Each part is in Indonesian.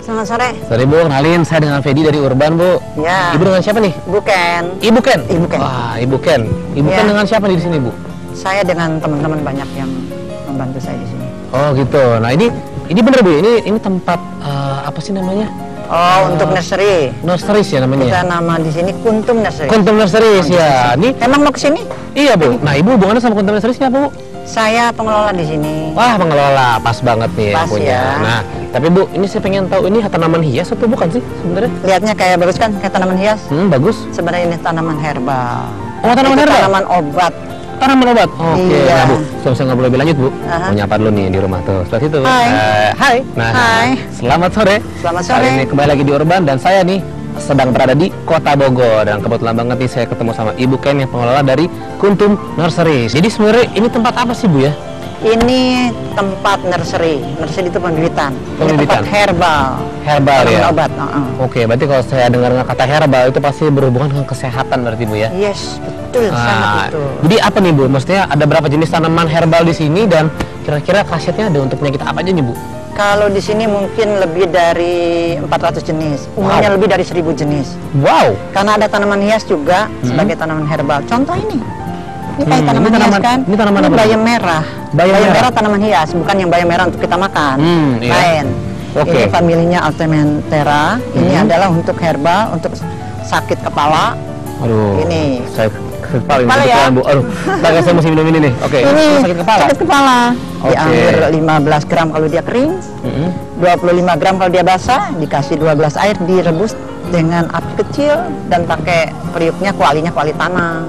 Selamat sore. Sorry Bu, kenalin saya dengan Fedi dari Urban Bu. Ya. Ibu dengan siapa nih? Ibu Ken. Ibu Ken? Ibu Ken. Wah, Ibu Ken. Ibu Ya. Ken dengan siapa di sini Bu? Saya dengan teman-teman banyak yang membantu saya di sini. Oh gitu. Nah ini bener Bu, ini tempat apa sih namanya? Oh, untuk nursery. Nurseries ya namanya. Kita nama di sini Kuntum Nursery. Kuntum Nurseries ya. Ini Emang mau ke sini? iya Bu. Nah Ibu hubungannya sama Kuntum Nurseries apa Bu? Saya pengelola di sini. Wah pengelola, pas banget nih Pas punya. ya. Nah tapi Bu, ini saya pengen tahu ini tanaman hias atau bukan sih sebenarnya? Lihatnya kayak bagus kan, kayak tanaman hias. Bagus. Sebenarnya ini tanaman herbal. Oh tanaman Itu herbal? Tanaman obat. Tanaman obat? Oke. Iya. Nah Bu, saya nggak boleh lebih lanjut Bu. Aha. Mau nyapa dulu nih di rumah tuh. Sebelah situ. Hai. Hai. Nah, Hai. selamat sore. Selamat Kali sore. ini kembali lagi di Urban dan saya nih sedang berada di Kota Bogor dan kebetulan banget nih saya ketemu sama Ibu Ken yang pengelola dari Kuntum Nurseries. Jadi sebenarnya ini tempat apa sih Bu ya? Ini tempat nursery. Nursery itu pembibitan. Ini Pembibitan. tempat herbal. Herbal Tanaman ya. obat. Oke, berarti kalau saya dengar kata herbal itu pasti berhubungan dengan kesehatan berarti Bu ya? Yes, betul, sangat betul. Jadi apa nih Bu? Maksudnya ada berapa jenis tanaman herbal di sini dan kira-kira khasiatnya ada untuk penyakit apa aja nih Bu? Kalau di sini mungkin lebih dari 400 jenis, umumnya lebih dari 1000 jenis. Wow. Karena ada tanaman hias juga sebagai tanaman herbal. Contoh ini kayak tanaman ini hias tanaman- kan? ini tanaman apa? bayam merah. Bayam merah. Merah tanaman hias, bukan yang bayam merah untuk kita makan. Iya. Lain. Oke. Ini familinya Altementera. Ini adalah untuk herbal, untuk sakit kepala. Aduh. Ini. Saya kepala ini Kepala ya? kebetulan, Bu. Aduh. Bahkan saya mesti minum ini nih. Oke. Ini Sakit kepala. Sakit kepala. Oke. Diambil 15 gram kalau dia kering. 25 gram kalau dia basah, dikasih 2 gelas air, direbus dengan api kecil dan pakai periuknya kuali tanah.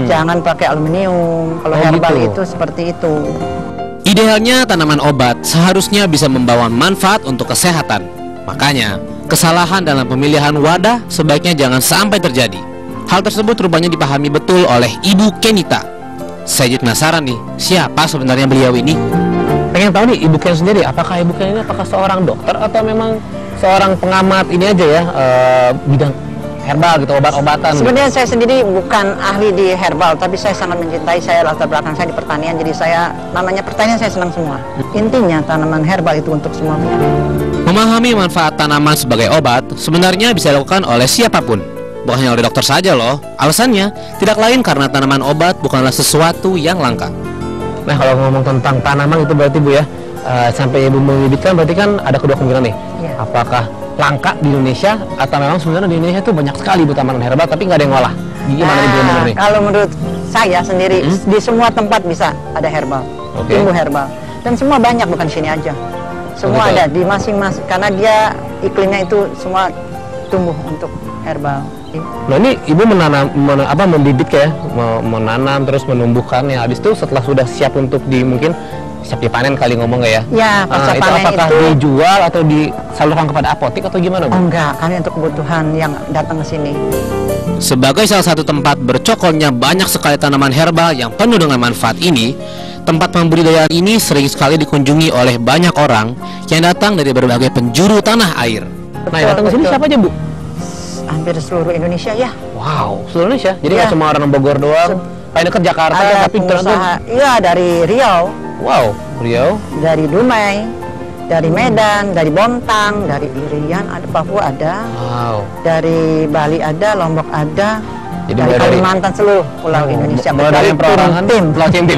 Jangan pakai aluminium. Kalau Oh, herbal gitu. itu seperti itu. Idealnya tanaman obat seharusnya bisa membawa manfaat untuk kesehatan. Makanya, kesalahan dalam pemilihan wadah sebaiknya jangan sampai terjadi. Hal tersebut rupanya dipahami betul oleh Ibu Kenita. Saya jadi penasaran nih, siapa sebenarnya beliau ini? Pengen tahu nih Ibu Ken sendiri, apakah Ibu Ken ini apakah seorang dokter atau memang seorang pengamat ini aja ya, bidang herbal gitu, obat-obatan? Sebenarnya saya sendiri bukan ahli di herbal, tapi saya sangat mencintai. Saya latar belakang saya di pertanian, jadi saya namanya pertanian saya senang semua. Intinya tanaman herbal itu untuk semua. Memahami manfaat tanaman sebagai obat sebenarnya bisa dilakukan oleh siapapun. Bukan hanya oleh dokter saja loh. Alasannya tidak lain karena tanaman obat bukanlah sesuatu yang langka. Nah kalau ngomong tentang tanaman itu berarti Bu ya, sampai Ibu membibitkan berarti kan ada kedua kemungkinan nih. Iya. Apakah langka di Indonesia atau memang sebenarnya di Indonesia itu banyak sekali Bu tanaman herbal tapi nggak ada yang ngolah. Gimana nih Bu bener nih? Kalau menurut saya sendiri, di semua tempat bisa ada herbal, Oke. tumbuh herbal, dan semua banyak, bukan di sini aja. Semua betul. ada di masing-masing, karena dia iklimnya itu semua tumbuh untuk herbal. Nah ini Ibu membibit ya, menanam terus menumbuhkannya. Habis itu setelah sudah siap untuk mungkin siap dipanen kali ngomong nggak ya? Ya, pasca itu panen apakah itu dijual atau disalurkan kepada apotek atau gimana Bu? enggak, kami untuk kebutuhan yang datang ke sini. Sebagai salah satu tempat bercokolnya banyak sekali tanaman herbal yang penuh dengan manfaat ini, tempat pembudidayaan ini sering sekali dikunjungi oleh banyak orang yang datang dari berbagai penjuru tanah air. Nah yang datang ke sini Betul. siapa aja Bu? Hampir seluruh Indonesia ya. Wow, seluruh Indonesia. Jadi Iya. nggak cuma orang Bogor doang. Kayak dekat Jakarta Ada tapi ternyata. pengusaha, iya dari Riau, Wow, Riau. dari Dumai, dari Medan, dari Bontang, dari Irian, ada Papua ada, Wow. dari Bali ada, Lombok ada, Jadi dari mulai dari- Kalimantan seluruh Pulau Indonesia. Mulai dari yang perorangan tim. Pulau Cintin.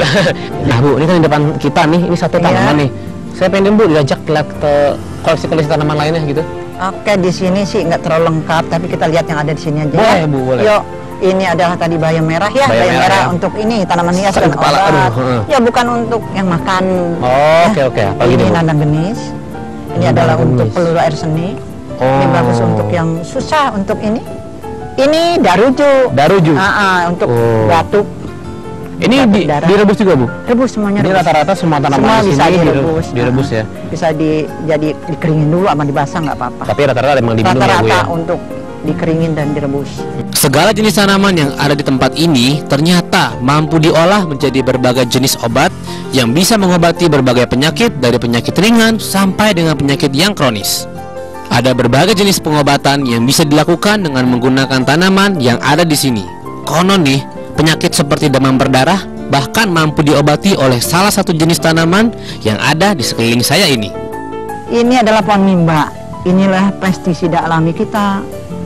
Nah Bu, ini kan di depan kita nih, ini satu Iya. tanaman nih. Saya pengen Bu diajak lihat ke koleksi-koleksi tanaman lainnya gitu. Oke, di sini sih nggak terlalu lengkap, tapi kita lihat yang ada di sini aja. Boleh, ya. Bu, boleh. Yuk, ini adalah tadi bayam merah ya, Bayam bayam merah, merah ya. untuk ini tanaman hias Sakit dan kepala, obat. aduh, heeh. Ya bukan untuk yang makan. Oh, oke. Apa Ini gitu Bu? nandang genis. Ini Nandang adalah untuk genis. peluru air seni. Oh. Ini bagus untuk yang susah untuk ini. Ini daruju. Daruju. Untuk Oh. batuk. Ini batuk darah. direbus juga Bu? Rebus semuanya. Jadi rebus. rata-rata semua tanaman Semua di bisa sini direbus. direbus ya. Bisa jadi dikeringin dulu sama dibasah nggak apa-apa. Tapi rata-rata emang diminum ya Bu Rata-rata ya. untuk dikeringin dan direbus. Segala jenis tanaman yang ada di tempat ini ternyata mampu diolah menjadi berbagai jenis obat yang bisa mengobati berbagai penyakit dari penyakit ringan sampai dengan penyakit yang kronis. Ada berbagai jenis pengobatan yang bisa dilakukan dengan menggunakan tanaman yang ada di sini. Konon nih, penyakit seperti demam berdarah bahkan mampu diobati oleh salah satu jenis tanaman yang ada di sekeliling saya ini. Ini adalah pohon mimba. inilah pestisida alami kita,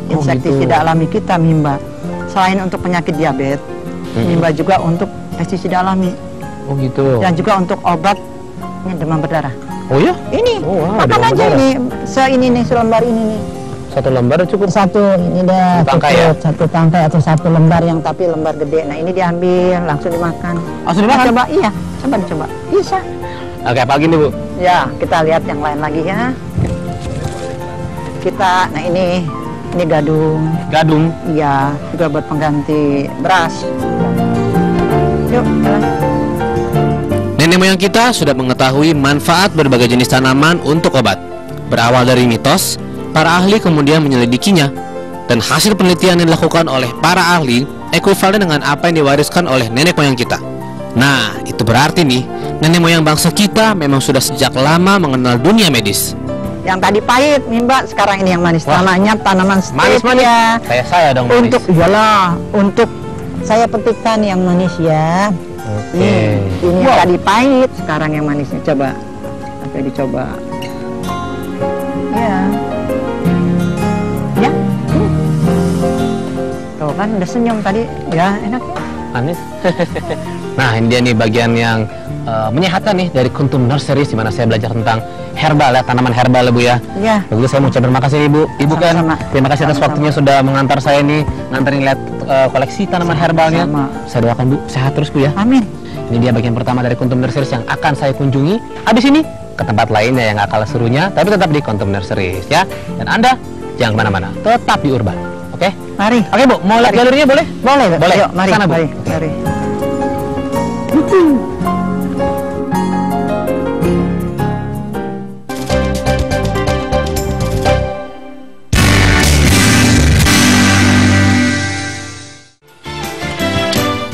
insektisida alami kita, Mimba. Selain untuk penyakit diabetes, Mimba juga untuk pestisida alami. Oh gitu. Dan juga untuk obat demam berdarah. Oh ya? Ini, Oh, wow, makan demam aja berdarah. ini, ini nih, selembar ini nih. Satu lembar cukup. Satu, ini dah Satu tangkai cukup, satu tangkai atau satu lembar yang tapi lembar gede. Nah ini diambil, langsung dimakan. Langsung dimakan? Coba, iya, coba dicoba. Bisa. Oke, apa lagi nih Bu? Ya, kita lihat yang lain lagi ya. Kita, nah ini gadung. Gadung. Iya, juga buat pengganti beras. Yuk, jalan. Nenek moyang kita sudah mengetahui manfaat berbagai jenis tanaman untuk obat. Berawal dari mitos, para ahli kemudian menyelidikinya, dan hasil penelitian yang dilakukan oleh para ahli ekuivalen dengan apa yang diwariskan oleh nenek moyang kita. Nah, itu berarti nih, nenek moyang bangsa kita memang sudah sejak lama mengenal dunia medis. Yang tadi pahit, Mimba, sekarang ini yang manis. Wah. Namanya tanaman Manis-manis. stevia. Kayak saya dong manis. Untuk, iyalah, untuk saya petikkan yang manis ya. Oke. Ini yang tadi pahit, sekarang yang manisnya. Coba, sampai dicoba. Ya. Ya. Tuh kan udah senyum tadi, ya enak. Manis. Nah, ini dia nih bagian yang menyehatkan nih dari Kuntum Nurseries, di mana saya belajar tentang herbal ya, tanaman herbal ya Bu ya. Ya. Begitu saya mau ucapkan terima kasih Ibu. Ibu kan, Sama-sama. terima kasih atas Sama-sama. waktunya sudah mengantar saya nih, nganterin lihat koleksi tanaman herbalnya. Sama. Saya doakan Bu, sehat terus Bu ya. Amin. Ini dia bagian pertama dari Kuntum Nurseries yang akan saya kunjungi. Habis ini ke tempat lainnya yang gak kalah serunya, tapi tetap di Kuntum Nurseries ya. Dan Anda jangan kemana-mana, tetap di Urban. Oke? Mari. Oke Bu, mau lihat Mari. galerinya boleh? Boleh, Bu. Boleh. Ayo, mari, Sana, Bu. mari, mari.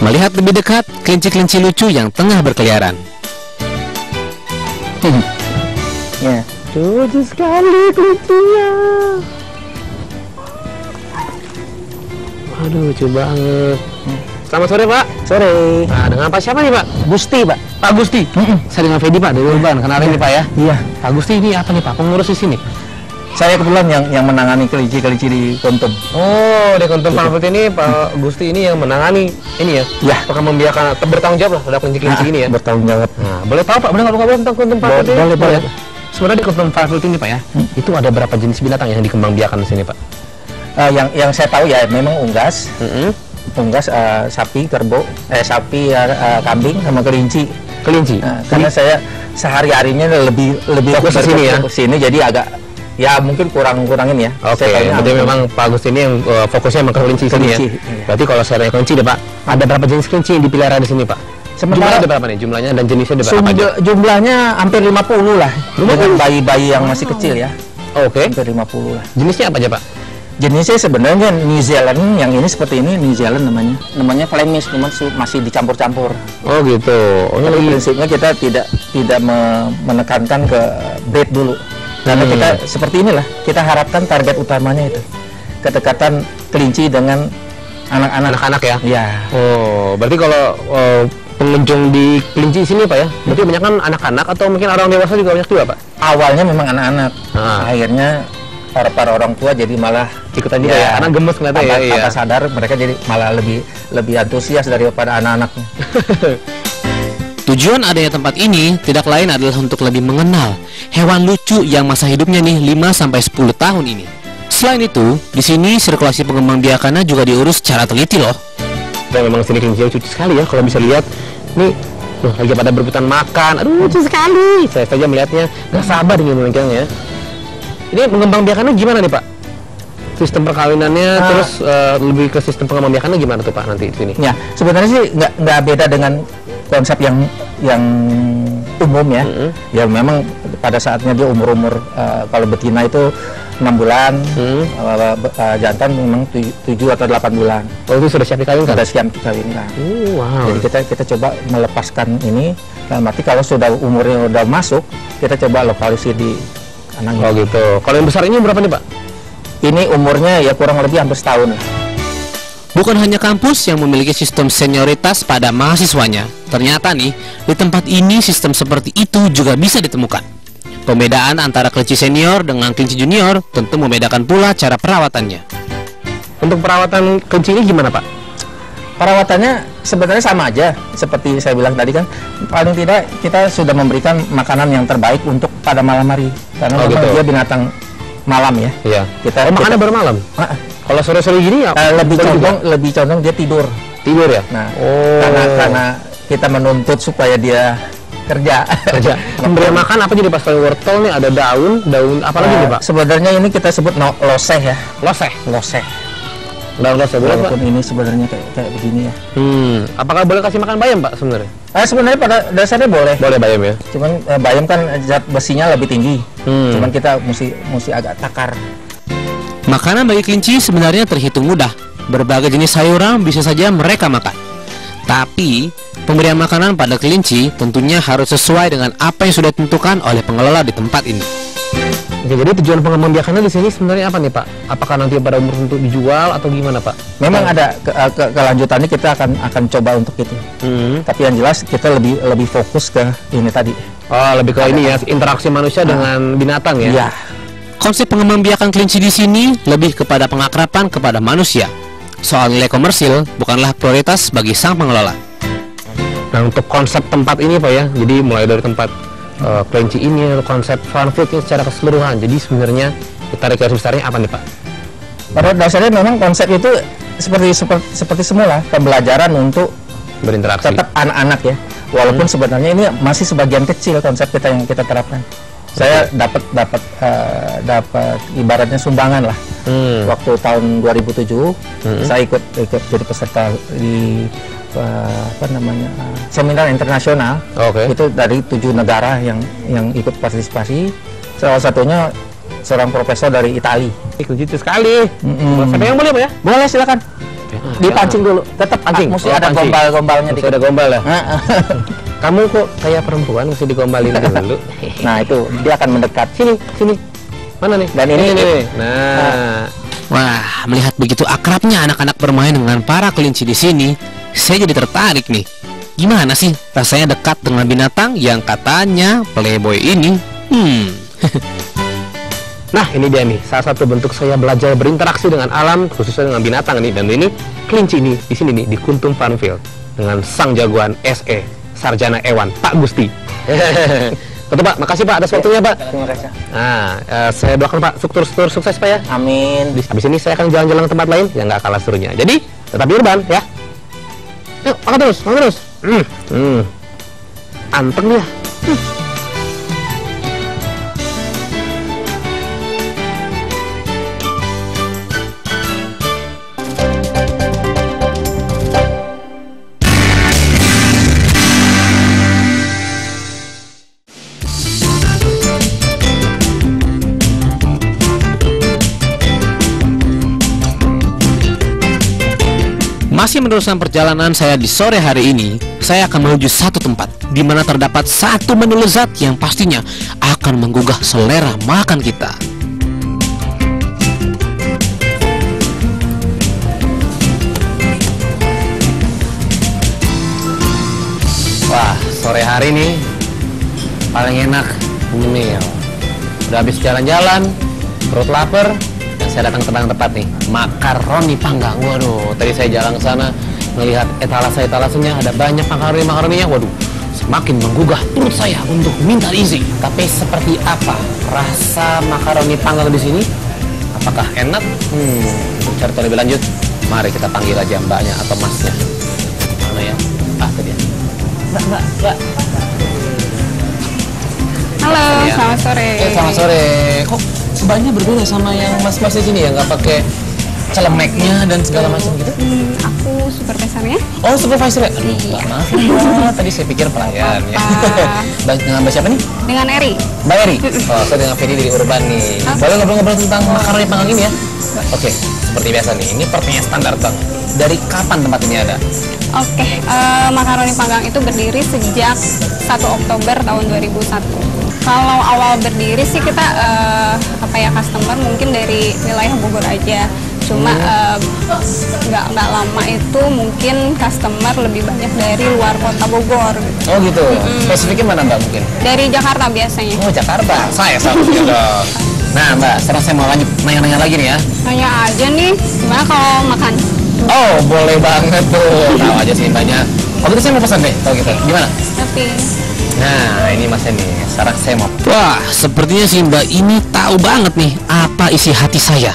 Melihat lebih dekat kelinci-kelinci lucu yang tengah berkeliaran. Ya. Lucu sekali kelincinya. Aduh, lucu banget. Selamat sore Pak. Sore. Nah, dengan Pak siapa nih Pak? Gusti, Pak. Pak Gusti. Saya dengan Fedi Pak dari Urban. Kenalin nih Pak ya. Iya, Pak Gusti ini apa nih Pak? Pengurus di sini. saya kebetulan yang menangani kelinci-kelinci di Kuntum. Oh, di Kuntum Farm ini Pak Gusti ini yang menangani ini ya. Ya. Apakah membiarkan bertanggung jawab lah terhadap kelinci-kelinci ini ya. Bertanggung jawab. Nah, boleh tahu Pak, boleh ngobrol tentang Kuntum Farm ini? Boleh, boleh. Sebenarnya di Kuntum Farm ini Pak ya, itu ada berapa jenis binatang yang dikembangbiakan di sini Pak? Yang saya tahu ya memang unggas, unggas, sapi, kerbau, kambing sama kelinci. Kelinci. Nah, karena saya sehari-harinya lebih Fokus ke sini ya? ke sini, jadi agak ya mungkin kurangin ya. Oke, Saya taunya berarti memang Pak Gusti ini yang fokusnya memang ke kelinci sini ya. Kelinci, iya. Berarti kalau saya tanya kelinci deh Pak, ada berapa jenis kelinci yang dipelihara di sini Pak? Sementara- Jumlahnya ada berapa nih? Jumlahnya dan jenisnya ada berapa aja? jumlahnya hampir 50 lah. 50? Dengan bayi-bayi yang masih kecil ya. Oke. Hampir 50 lah. Jenisnya apa aja Pak? Jenisnya sebenarnya New Zealand, yang ini seperti ini New Zealand namanya. Namanya Flemish, cuman masih dicampur-campur. Oh gitu. Oh, Tapi ini lagi. prinsipnya kita tidak menekankan ke breed dulu. Karena kita seperti inilah, kita harapkan target utamanya itu kedekatan kelinci dengan anak-anak. Anak-anak ya? Ya, Oh, berarti kalau pengunjung di kelinci sini Pak ya, berarti banyak kan anak-anak atau mungkin orang dewasa juga banyak juga Pak? awalnya memang anak-anak. Ah. Akhirnya para orang tua jadi malah Ikutan juga ya? Anak gemes kelihatan ya? tanpa, Iya. tanpa sadar mereka jadi malah lebih antusias daripada anak-anaknya. Tujuan adanya tempat ini tidak lain adalah untuk lebih mengenal hewan lucu yang masa hidupnya nih 5-10 tahun ini. Selain itu, di sini sirkulasi pengembangbiakannya juga diurus secara teliti loh. Dan memang sini kelinci lucu sekali ya, kalau bisa lihat nih, lagi pada berebutan makan. Aduh, lucu sekali. Saya saja melihatnya nggak sabar ingin memegangnya. Ini pengembangbiakannya gimana nih Pak? Sistem perkawinannya, terus lebih ke sistem pengembangbiakannya gimana tuh Pak nanti di sini? Ya, sebenarnya sih nggak beda dengan konsep yang umum ya. Ya memang pada saatnya dia umur kalau betina itu 6 bulan, jantan memang 7 atau 8 bulan. Oh, itu sudah siap dikawinkan? Sudah siap dikawinkan. Wow. Jadi kita coba melepaskan ini. Dalam arti kalau sudah umurnya udah masuk, kita coba lokalisasi di anaknya. Oh gitu. Kalau yang besar ini berapa nih Pak? Ini umurnya ya kurang lebih hampir setahun. Bukan hanya kampus yang memiliki sistem senioritas pada mahasiswanya. Ternyata nih, di tempat ini sistem seperti itu juga bisa ditemukan. Pembedaan antara kelinci senior dengan kelinci junior tentu membedakan pula cara perawatannya. Untuk perawatan kelinci ini gimana, Pak? Perawatannya sebenarnya sama aja seperti saya bilang tadi kan, paling tidak kita sudah memberikan makanan yang terbaik untuk pada malam hari karena memang gitu. dia binatang malam ya. Iya. kita Makannya baru malam. Kalau sore-sore gini ya lebih condong dia tidur. Tidur ya? Nah, karena kita menuntut supaya dia kerja. Pemberian makan apa jadi pas kalau wortel nih ada daun apa lagi nih, Pak? Sebenarnya ini kita sebut loseh ya. Loseh. Daun loseh boleh, Pak? Walaupun ini sebenarnya kayak begini ya. Apakah boleh kasih makan bayam, Pak, sebenarnya? Sebenarnya pada dasarnya boleh. Boleh bayam ya. Cuman bayam kan zat besinya lebih tinggi. Cuman kita mesti agak takar. Makanan bagi kelinci sebenarnya terhitung mudah. Berbagai jenis sayuran bisa saja mereka makan. Tapi, pemberian makanan pada kelinci tentunya harus sesuai dengan apa yang sudah ditentukan oleh pengelola di tempat ini. Oke, jadi tujuan pengembang biakannya di sini sebenarnya apa nih, Pak? Apakah nanti pada umur tertentu dijual atau gimana, Pak? Memang ada kelanjutannya, kita akan coba untuk itu. Tapi yang jelas kita lebih fokus ke ini tadi. Oh, lebih ke ini ya, interaksi manusia dengan binatang ya? Iya. Konsep pengembang biakan kelinci di sini lebih kepada pengakraban kepada manusia. Soal nilai komersil bukanlah prioritas bagi sang pengelola. Nah, untuk konsep tempat ini, Pak ya, jadi mulai dari tempat kelinci ini, konsep funfieldnya secara keseluruhan. Jadi sebenarnya kita garis besarnya apa nih, Pak? Pada dasarnya memang konsep itu seperti semula, pembelajaran untuk berinteraksi. Tetap anak-anak ya. Walaupun sebenarnya ini masih sebagian kecil konsep kita yang kita terapkan. Saya dapat ibaratnya sumbangan lah. Waktu tahun 2007 saya ikut jadi peserta di seminar internasional. Itu dari 7 negara yang ikut partisipasi. Salah satunya seorang profesor dari Italia. Lucu sekali. Siapa yang boleh, Pak ya? Boleh, silakan. Dipancing dulu. Tetap pancing. Mesti ada gombal-gombalnya. Mesti ada gombal ya. Kamu kok kayak perempuan, mesti digombalin dulu. Nah, itu dia akan mendekat. Sini. Mana nih? Dan ini. Nah. Wah, melihat begitu akrabnya anak-anak bermain dengan para kelinci di sini, saya jadi tertarik nih. Gimana sih rasanya dekat dengan binatang yang katanya playboy ini? Nah, ini dia nih, salah satu bentuk saya belajar berinteraksi dengan alam, khususnya dengan binatang nih. Dan ini kelinci ini di sini nih di Kuntum Funfield dengan sang jagoan SE Sarjana Ewan Pak Gusti. Betul, Pak, makasih Pak atas waktunya, Pak. Terima kasih. Nah, saya doakan Pak struktur sukses Pak ya. Amin. Habis ini saya akan jalan-jalan ke tempat lain yang nggak kalah serunya. Jadi tetap di urban ya. Yuk, makan terus. Anteng dia. Masih meneruskan perjalanan saya di sore hari ini, saya akan menuju satu tempat di mana terdapat satu menu lezat yang pastinya akan menggugah selera makan kita. Wah, sore hari nih paling enak ngemil. Udah habis jalan-jalan, perut lapar, dan saya datang tempat nih, makaroni panggang. Waduh, tadi saya jalan ke sana melihat etalasenya ada banyak makaroninya. Waduh, semakin menggugah perut saya untuk minta isi. Tapi seperti apa rasa makaroni panggang di sini? Apakah enak? Untuk cari tahu lebih lanjut, mari kita panggil aja mbaknya atau masnya. Mana ya? Tadi ya. Mbak. Halo, selamat sore. Selamat sore. Kok mbaknya berbeda sama yang mas-mas di sini ya? Nggak pakai celemeknya dan segala macam gitu? Aku supervisornya. Oh, supervisor ya? Iya. Maaf ya, tadi saya pikir pelayan ya. Dengan mbak siapa nih? Dengan Eri. Mbak Eri? Oh, saya dengan Fedi dari Urban nih. Boleh ngobrol-ngobrol tentang makaroni panggang ini ya? Oke, seperti biasa nih, ini pertanyaan standar bang. Dari kapan tempat ini ada? Oke, makaroni panggang itu berdiri sejak 1 Oktober tahun 2001. Kalau awal berdiri sih kita customer mungkin dari wilayah Bogor aja. Cuma nggak lama itu mungkin customer lebih banyak dari luar kota Bogor gitu. Oh gitu. Spesifiknya mana Mbak mungkin? Dari Jakarta biasanya. Oh Jakarta. Saya seharusnya dong. Nah Mbak, sekarang saya mau lanjut nanya-nanya lagi nih ya. Nanya aja nih, gimana kalau makan? Oh boleh banget tuh. Tahu aja sih Mbaknya. Oh gitu saya mau pesan deh. Kalau gitu, gimana? Tapi Nah ini Mas nih. Sekarang saya mau. Wah, sepertinya si Mbak ini tahu banget nih apa isi hati saya.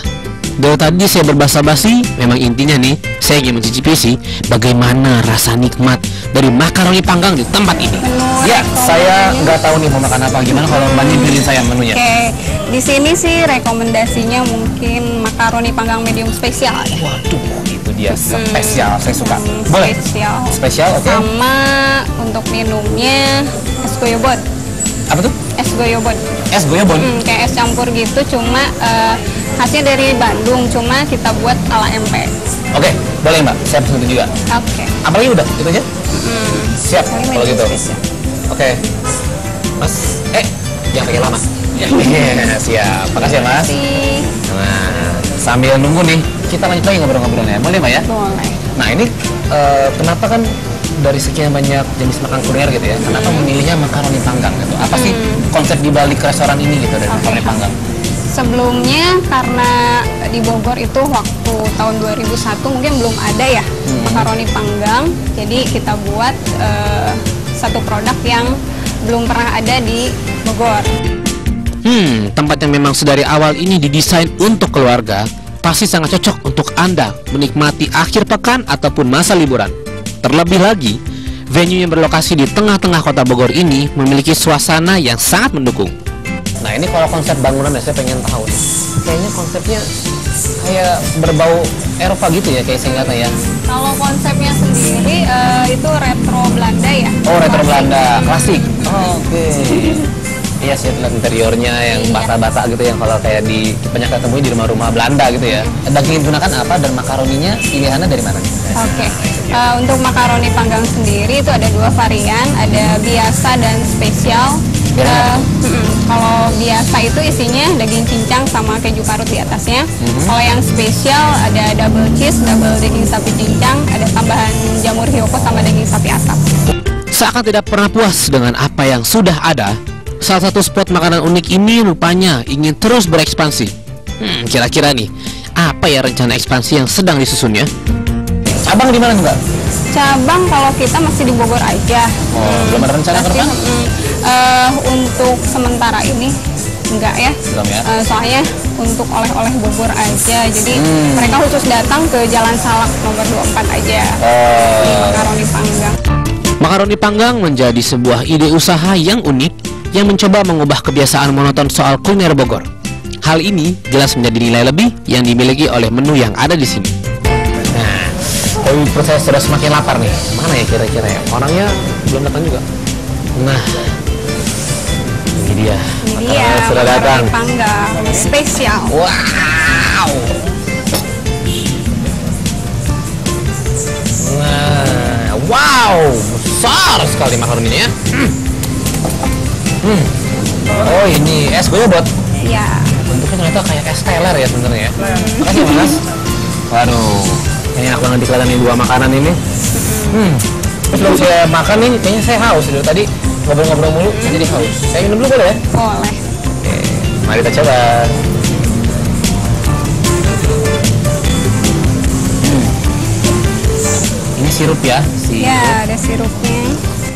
Dari tadi saya berbasa-basi, memang intinya nih, saya ingin mencicipi sih bagaimana rasa nikmat dari makaroni panggang di tempat ini. Ya, saya nggak tahu nih mau makan apa. Gimana kalau Mbak nyimpirin saya menunya? Oke, di sini sih rekomendasinya mungkin makaroni panggang medium spesial ya. Waduh, itu dia spesial. Saya suka. Boleh? Spesial. Spesial, oke. Sama untuk minumnya es goyobot. Apa tuh? Es goyobot. Es goyobon. Kayak es campur gitu, cuma khasnya dari Bandung, cuma kita buat ala MP. Oke, boleh Mbak. Saya pesan itu juga. Oke. Apalagi udah, itu aja? Siap, Paling kalau medium gitu. spesial. Oke. Mas, jangan pakai lama. Ya, siap. Makasih ya Mas. Sih, Nah, sambil nunggu nih, kita lanjut lagi ngobrol-ngobrolnya. Boleh Mbak ya? boleh. Nah ini kenapa kan dari sekian banyak jenis makan kuliner gitu ya, kenapa memilihnya makaroni panggang gitu? Apa sih konsep di balik restoran ini gitu dari makaroni panggang? Sebelumnya karena di Bogor itu waktu tahun 2001 mungkin belum ada ya makaroni panggang, jadi kita buat satu produk yang belum pernah ada di Bogor. Tempat yang memang sedari awal ini didesain untuk keluarga pasti sangat cocok untuk Anda menikmati akhir pekan ataupun masa liburan. Terlebih lagi, venue yang berlokasi di tengah-tengah kota Bogor ini memiliki suasana yang sangat mendukung. Nah ini kalau konsep bangunan saya pengen tahu nih. Kayaknya konsepnya kayak berbau Eropa gitu ya, kayak saya ya. Kalau konsepnya sendiri itu retro Belanda ya. Oh retro Belanda, klasik. Oke. Iya sih, lihat interiornya yang bata-bata gitu, yang kalau kayak di banyak ketemunya di rumah-rumah Belanda gitu ya. Daging yang digunakan apa dan makaroninya pilihannya dari mana? Oke. Untuk makaroni panggang sendiri itu ada dua varian, ada biasa dan spesial. Kalau biasa itu isinya daging cincang sama keju parut di atasnya. Kalau yang spesial ada double cheese, double daging sapi cincang, ada tambahan jamur hiyoko sama daging sapi asap. Seakan tidak pernah puas dengan apa yang sudah ada, salah satu spot makanan unik ini rupanya ingin terus berekspansi. Kira-kira nih, apa ya rencana ekspansi yang sedang disusunnya? Cabang di mana Mbak? Cabang kalau kita masih di Bogor aja. Oh, belum ada rencana ke depan? Untuk sementara ini enggak ya. Belum ya? Soalnya untuk oleh-oleh Bogor aja. Jadi mereka khusus datang ke Jalan Salak nomor 24 aja. Di makaroni panggang. Makaroni panggang menjadi sebuah ide usaha yang unik yang mencoba mengubah kebiasaan monoton soal kuliner Bogor. Hal ini jelas menjadi nilai lebih yang dimiliki oleh menu yang ada di sini. Nah, tapi perut saya sudah semakin lapar nih. Mana ya kira-kira ya? Orangnya belum datang juga. Nah, ini dia. Ini dia Makaroni sudah datang. makaroni panggang spesial. Wow. Nah, wow, besar sekali makaroni ini ya. Oh ini es goyobot. Iya. Bentuknya ternyata kayak es teler ya sebenarnya ya. Makasih Mas. Waduh, ini enak banget dikelilingi dua makanan ini. Terus kalau saya makan nih, kayaknya saya haus dari tadi ngobrol-ngobrol mulu, saya jadi haus. Saya minum dulu boleh ya? Boleh. Oke, mari kita coba. Ini sirup ya? Ya, ada sirupnya.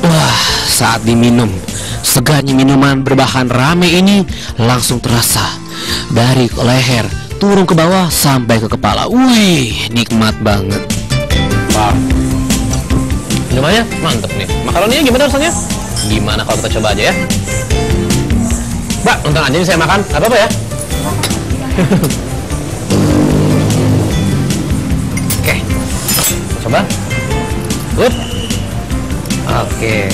Wah, saat diminum, segarnya minuman berbahan rame ini langsung terasa dari leher turun ke bawah sampai ke kepala. Wih, nikmat banget. Wah, minumannya mantep nih. Makaroninya gimana rasanya? Gimana kalau kita coba aja ya? Mbak, nonton aja nih saya makan, nggak apa-apa ya? Oke, coba. Good. Oke.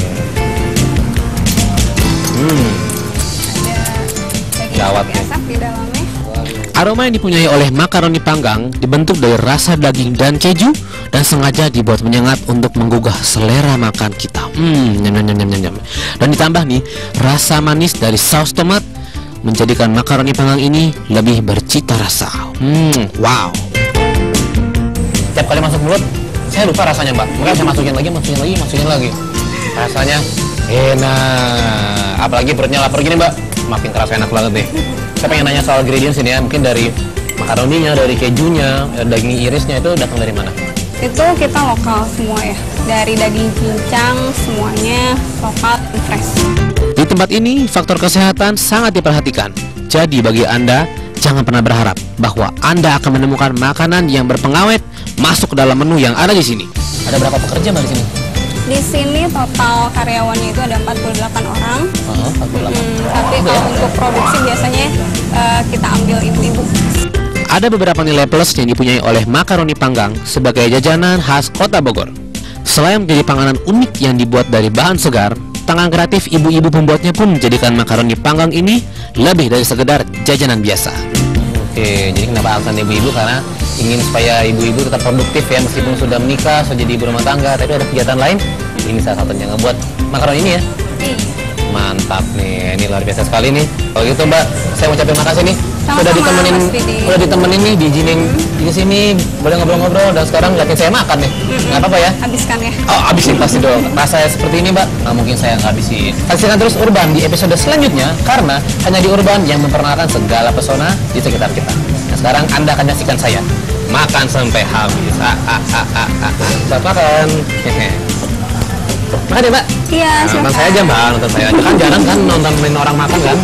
Gawat nih. Asap di dalamnya. Aroma yang dipunyai oleh makaroni panggang dibentuk dari rasa daging dan keju dan sengaja dibuat menyengat untuk menggugah selera makan kita. Nyam, nyam, nyam, nyam, nyam. Dan ditambah nih rasa manis dari saus tomat menjadikan makaroni panggang ini lebih bercita rasa. Wow. setiap kali masuk mulut saya lupa rasanya mbak, makanya saya masukin lagi. Rasanya enak, apalagi perutnya lapar gini mbak, makin kerasa enak banget deh. Saya pengen nanya soal ingredients ini ya, mungkin dari makaroninya, dari kejunya, daging irisnya itu datang dari mana? Itu kita lokal semua ya, dari daging cincang semuanya lokal dan fresh. Di tempat ini, faktor kesehatan sangat diperhatikan. Jadi bagi Anda, jangan pernah berharap bahwa Anda akan menemukan makanan yang berpengawet masuk ke dalam menu yang ada di sini. Ada berapa pekerja mbak di sini? Di sini total karyawannya itu ada 48 orang. 48. Tapi kalau untuk produksi biasanya kita ambil ibu-ibu. Ada beberapa nilai plus yang dipunyai oleh makaroni panggang sebagai jajanan khas Kota Bogor. Selain menjadi panganan unik yang dibuat dari bahan segar, tangan kreatif ibu-ibu pembuatnya pun menjadikan makaroni panggang ini lebih dari sekedar jajanan biasa. Oke, jadi kenapa alasan ibu-ibu? Karena ingin supaya ibu-ibu tetap produktif ya, meskipun sudah menikah, sudah jadi ibu rumah tangga, tapi ada kegiatan lain. Ini salah satunya ngebuat makaroni ini ya. Mantap nih, ini luar biasa sekali nih. Kalau gitu mbak, saya mau ucapin makasih nih. Sama-sama, Mas Didi. Udah ditemenin nih, diizinin di sini, boleh ngobrol-ngobrol, dan sekarang liatin saya makan nih. Nggak apa-apa ya? Habiskan ya. Oh, habisin pasti dong. Rasanya seperti ini mbak, nggak mungkin saya nggak habisin. Saksikan terus Urban di episode selanjutnya, karena hanya di Urban yang memperkenalkan segala pesona di sekitar kita. Nah sekarang Anda akan menyaksikan saya makan sampai habis. Selamat makan. Makan ya mbak? Iya, Nonton silakan. saya aja mbak, nonton saya aja. Kan jarang kan nontonin orang makan kan?